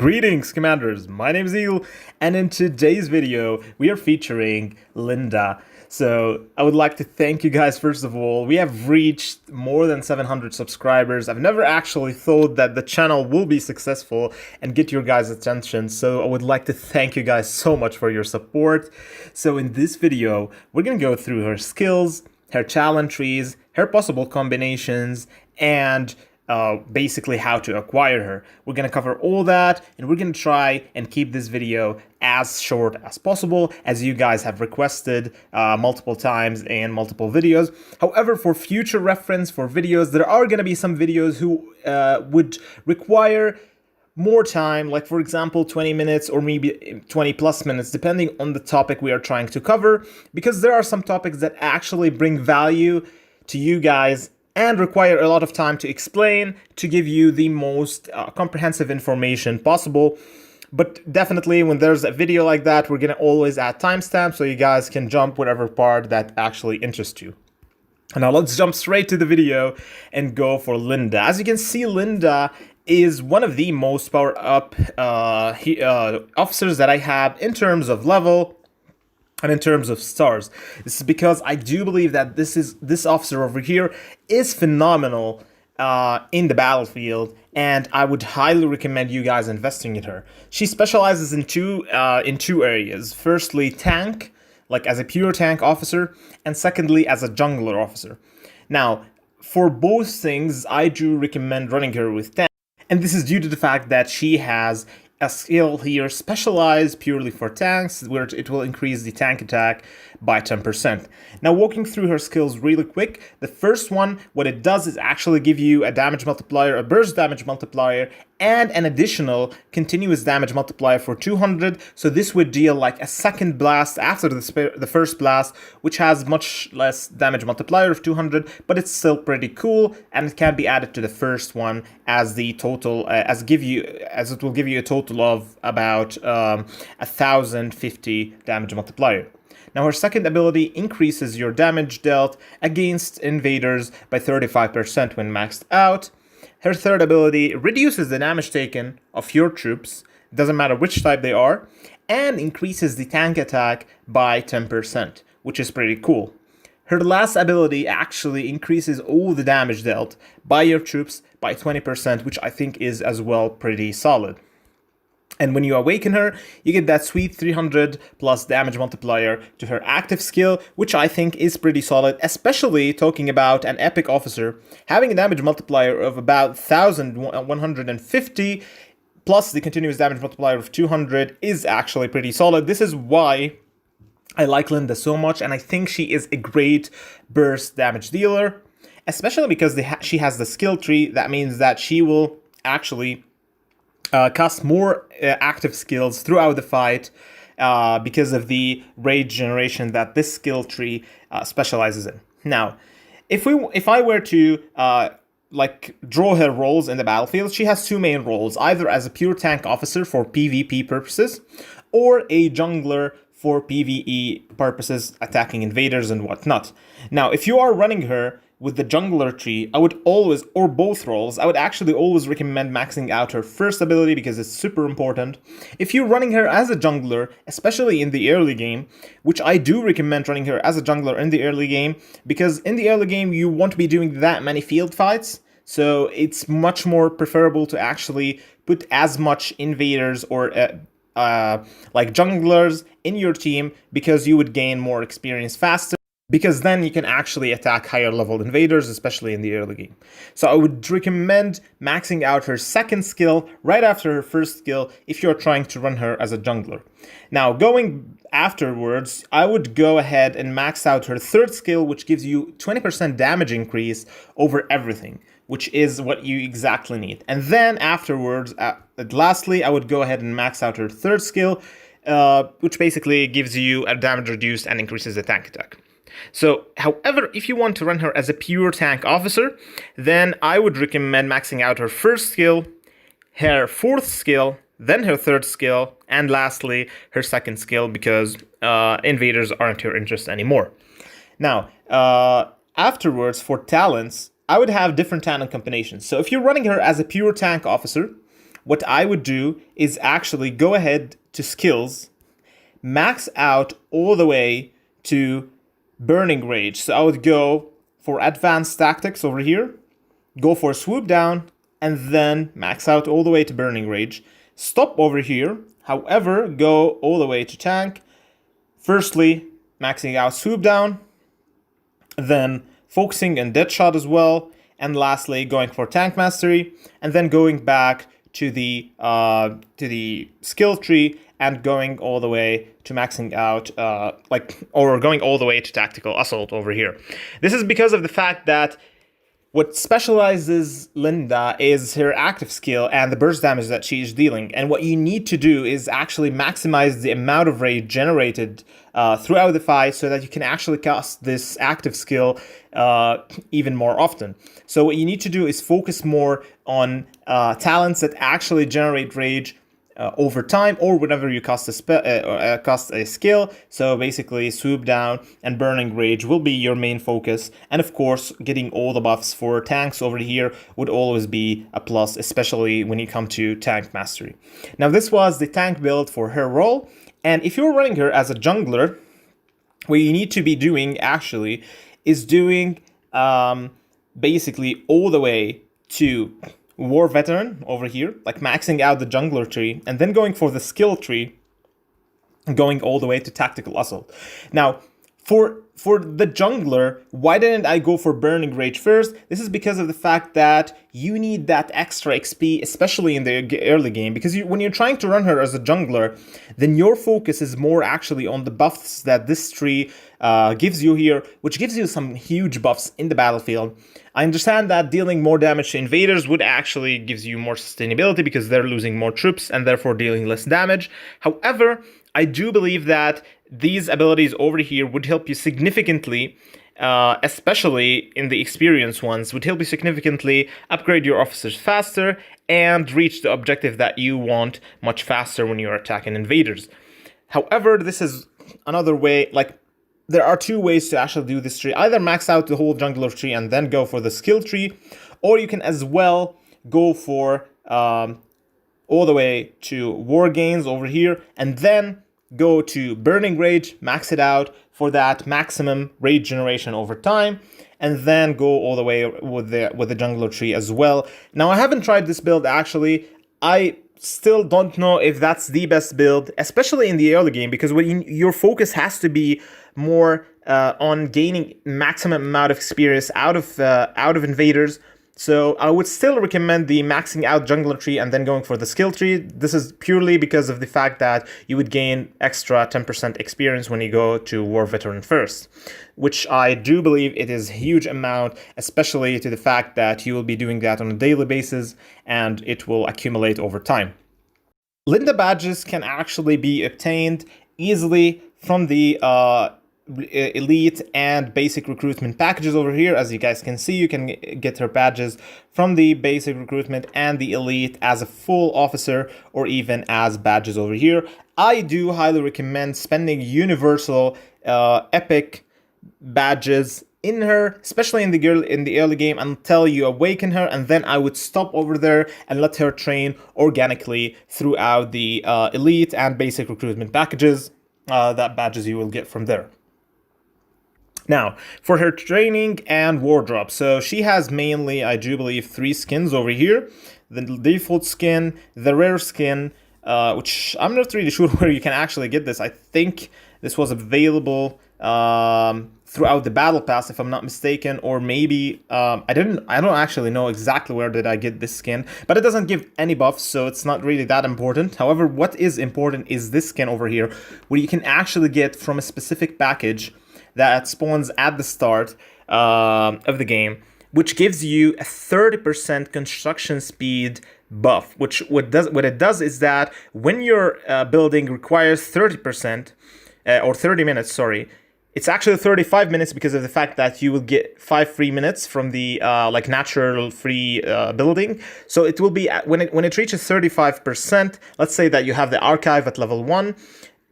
Greetings, Commanders. My name is Eel, and in today's video, we are featuring Linda. So, I would like to thank you guys first of all. We have reached more than 700 subscribers. I've never actually thought that the channel will be successful and get your guys' attention. So, I would like to thank you guys so much for your support. So, in this video, we're gonna go through her skills, her talent trees, her possible combinations, and basically how to acquire her. We're gonna cover all that, and we're gonna try and keep this video as short as possible, as you guys have requested multiple times in multiple videos. However, for future reference for videos, there are gonna be some videos who would require more time, like for example 20 minutes or maybe 20 plus minutes, depending on the topic we are trying to cover, because there are some topics that actually bring value to you guys and require a lot of time to explain, to give you the most comprehensive information possible. But definitely when there's a video like that, we're gonna always add timestamps so you guys can jump whatever part that actually interests you. And now let's jump straight to the video and go for Linda. As you can see, Linda is one of the most powered up officers that I have in terms of level and in terms of stars. This is because I do believe that this officer over here is phenomenal in the battlefield, and I would highly recommend you guys investing in her. She specializes in two areas. Firstly, tank, like as a pure tank officer, and secondly, as a jungler officer. Now, for both things, I do recommend running her with tank, and this is due to the fact that she has a skill here specialized purely for tanks, where it will increase the tank attack by 10%. Now, walking through her skills really quick, the first one, what it does is actually give you a damage multiplier, a burst damage multiplier, and an additional continuous damage multiplier for 200. So this would deal like a second blast after the first blast, which has much less damage multiplier of 200, but it's still pretty cool, and it can be added to the first one as the total, as it will give you a total of about 1050 damage multiplier. Now, her second ability increases your damage dealt against invaders by 35% when maxed out. Her third ability reduces the damage taken of your troops, doesn't matter which type they are, and increases the tank attack by 10%, which is pretty cool. Her last ability actually increases all the damage dealt by your troops by 20%, which I think is as well pretty solid. And when you awaken her, you get that sweet 300 plus damage multiplier to her active skill, which I think is pretty solid, especially talking about an epic officer. Having a damage multiplier of about 1150 plus the continuous damage multiplier of 200 is actually pretty solid. This is why I like Linda so much, and I think she is a great burst damage dealer, especially because she has the skill tree. That means that she will actually cast more active skills throughout the fight because of the rage generation that this skill tree specializes in. Now, if I were to draw her roles in the battlefield, she has two main roles, either as a pure tank officer for PvP purposes or a jungler for PvE purposes, attacking invaders and whatnot. Now, if you are running her with the jungler tree, I would always, or both roles, I would actually always recommend maxing out her first ability because it's super important. If you're running her as a jungler, especially in the early game, which I do recommend running her as a jungler in the early game, because in the early game you won't be doing that many field fights, so it's much more preferable to actually put as much invaders or like junglers in your team, because you would gain more experience faster, because then you can actually attack higher level invaders, especially in the early game. So I would recommend maxing out her second skill right after her first skill if you're trying to run her as a jungler. Now, going afterwards, I would go ahead and max out her third skill, which gives you 20% damage increase over everything, which is what you exactly need. And then afterwards, lastly, I would go ahead and max out her third skill, which basically gives you a damage reduced and increases the tank attack. So, however, if you want to run her as a pure tank officer, then I would recommend maxing out her first skill, her fourth skill, then her third skill, and lastly, her second skill, because invaders aren't your interest anymore. Now, afterwards, for talents, I would have different talent combinations. So if you're running her as a pure tank officer, what I would do is actually go ahead to skills, max out all the way to burning rage. So I would go for advanced tactics over here, go for swoop down, and then max out all the way to burning rage. Stop over here, however, go all the way to tank. Firstly, maxing out swoop down, then focusing on dead shot as well, and lastly going for tank mastery, and then going back to the skill tree and going all the way to maxing out or going all the way to tactical assault over here. This is because of the fact that what specializes Linda is her active skill and the burst damage that she is dealing. And what you need to do is actually maximize the amount of rage generated throughout the fight so that you can actually cast this active skill even more often. So what you need to do is focus more on talents that actually generate rage over time, or whenever you cast a skill. So basically swoop down and burning rage will be your main focus, and of course getting all the buffs for tanks over here would always be a plus, especially when you come to tank mastery. Now this was the tank build for her role, and if you're running her as a jungler, what you need to be doing actually is doing basically all the way to War Veteran over here, like maxing out the jungler tree, and then going for the skill tree, going all the way to tactical assault. Now, for the jungler, why didn't I go for burning rage first? This is because of the fact that you need that extra XP, especially in the early game, because when you're trying to run her as a jungler, then your focus is more actually on the buffs that this tree gives you here, which gives you some huge buffs in the battlefield. I understand that dealing more damage to invaders would actually gives you more sustainability because they're losing more troops and therefore dealing less damage. However, I do believe that these abilities over here would help you significantly, especially in the experienced ones, would help you significantly upgrade your officers faster and reach the objective that you want much faster when you're attacking invaders. However, this is another way, like, there are two ways to actually do this tree. Either max out the whole jungler tree and then go for the skill tree, or you can as well go for all the way to war gains over here, and then go to burning rage, max it out for that maximum rage generation over time, and then go all the way with the jungler tree as well. Now I haven't tried this build actually. I still don't know if that's the best build, especially in the early game, because your focus has to be more on gaining maximum amount of experience out of invaders. So I would still recommend the maxing out jungler tree and then going for the skill tree. This is purely because of the fact that you would gain extra 10% experience when you go to War Veteran first, which I do believe it is a huge amount, especially to the fact that you will be doing that on a daily basis and it will accumulate over time. Linda badges can actually be obtained easily from the elite and basic recruitment packages over here. As you guys can see, you can get her badges from the basic recruitment and the elite as a full officer, or even as badges over here. I do highly recommend spending universal epic badges in her, especially in the early game, until you awaken her, and then I would stop over there and let her train organically throughout the elite and basic recruitment packages, that badges you will get from there. Now, for her training and wardrobe, so she has mainly, I do believe, 3 skins over here. The default skin, the rare skin, which I'm not really sure where you can actually get this. I think this was available throughout the battle pass, if I'm not mistaken, or maybe I don't actually know exactly where did I get this skin, but it doesn't give any buffs, so it's not really that important. However, what is important is this skin over here, where you can actually get from a specific package that spawns at the start of the game, which gives you a 30% construction speed buff, which what it does is that when your building requires 30% or 30 minutes, sorry, it's actually 35 minutes because of the fact that you will get 5 free minutes from the like natural free building. So it will be when it reaches 35%. Let's say that you have the archive at level 1.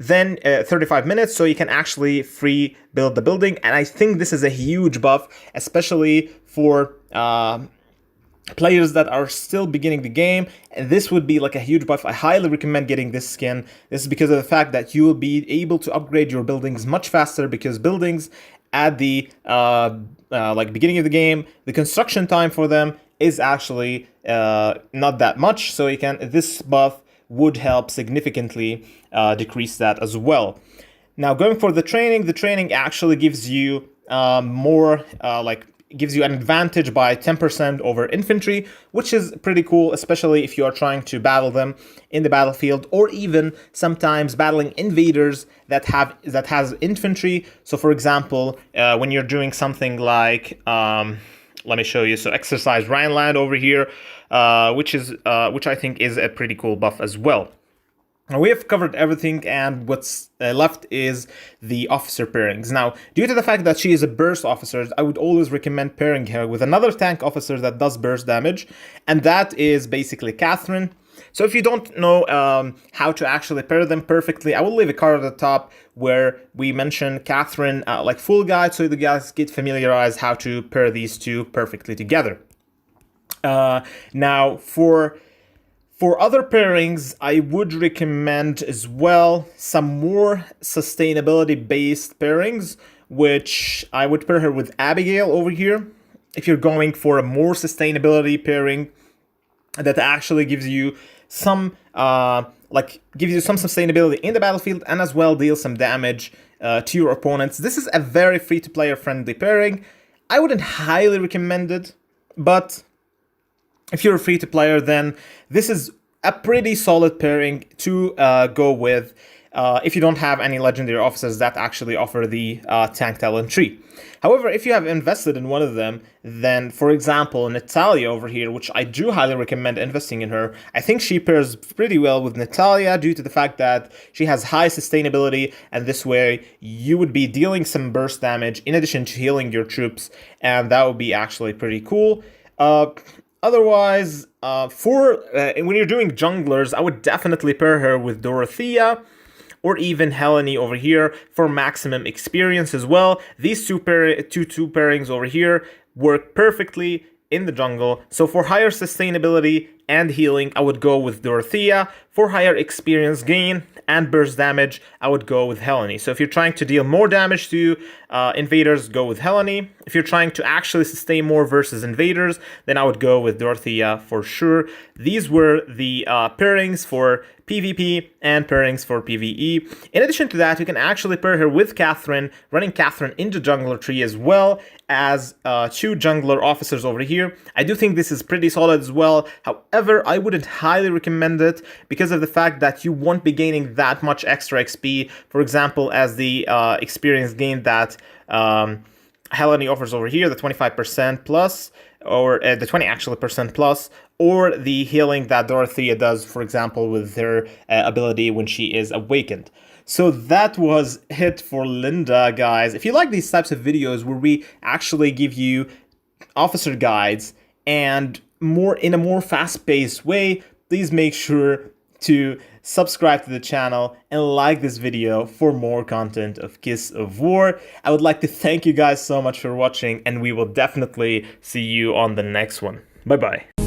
Then 35 minutes, so you can actually free build the building. And I think this is a huge buff, especially for players that are still beginning the game, and this would be like a huge buff. I highly recommend getting this skin. This is because of the fact that you will be able to upgrade your buildings much faster, because buildings at the like beginning of the game, the construction time for them is actually not that much, so you can, this buff would help significantly decrease that as well. Now, going for the training actually gives you more gives you an advantage by 10% over infantry, which is pretty cool, especially if you are trying to battle them in the battlefield, or even sometimes battling invaders that has infantry. So for example, when you're doing something like let me show you. So exercise Rhineland over here, which I think is a pretty cool buff as well. Now, we have covered everything, and what's left is the officer pairings. Now, due to the fact that she is a burst officer, I would always recommend pairing her with another tank officer that does burst damage, and that is basically Catherine. So if you don't know how to actually pair them perfectly, I will leave a card at the top where we mention Catherine like full guide, so the guys get familiarized how to pair these two perfectly together. Now, for other pairings, I would recommend as well some more sustainability-based pairings, which I would pair her with Abigail over here. If you're going for a more sustainability pairing that actually gives you some sustainability in the battlefield, and as well deals some damage to your opponents. This is a very free-to-player friendly pairing. I wouldn't highly recommend it, but if you're a free-to-player, then this is a pretty solid pairing to go with if you don't have any legendary officers that actually offer the tank talent tree. However, if you have invested in one of them, then, for example, Natalia over here, which I do highly recommend investing in her, I think she pairs pretty well with Natalia due to the fact that she has high sustainability, and this way you would be dealing some burst damage in addition to healing your troops, and that would be actually pretty cool. Otherwise, when you're doing junglers, I would definitely pair her with Dorothea or even Helene over here for maximum experience as well. These two pairings over here work perfectly in the jungle. So for higher sustainability and healing, I would go with Dorothea. For higher experience gain and burst damage, I would go with Helene. So if you're trying to deal more damage to invaders, go with Helene. If you're trying to actually sustain more versus invaders, then I would go with Dorothea for sure. These were the pairings for PvP and pairings for PvE. In addition to that, you can actually pair her with Catherine, running Catherine into jungler tree as well as two jungler officers over here. I do think this is pretty solid as well. However, I wouldn't highly recommend it because of the fact that you won't be gaining that much extra XP, for example, as the experience gain that Helene offers over here, the 25% plus, or the 20 actually percent plus, or the healing that Dorothea does, for example, with her ability when she is awakened. So that was it for Linda, guys. If you like these types of videos where we actually give you officer guides and in a more fast-paced way, please make sure to subscribe to the channel and like this video for more content of Kiss of War. I would like to thank you guys so much for watching, and we will definitely see you on the next one. Bye bye.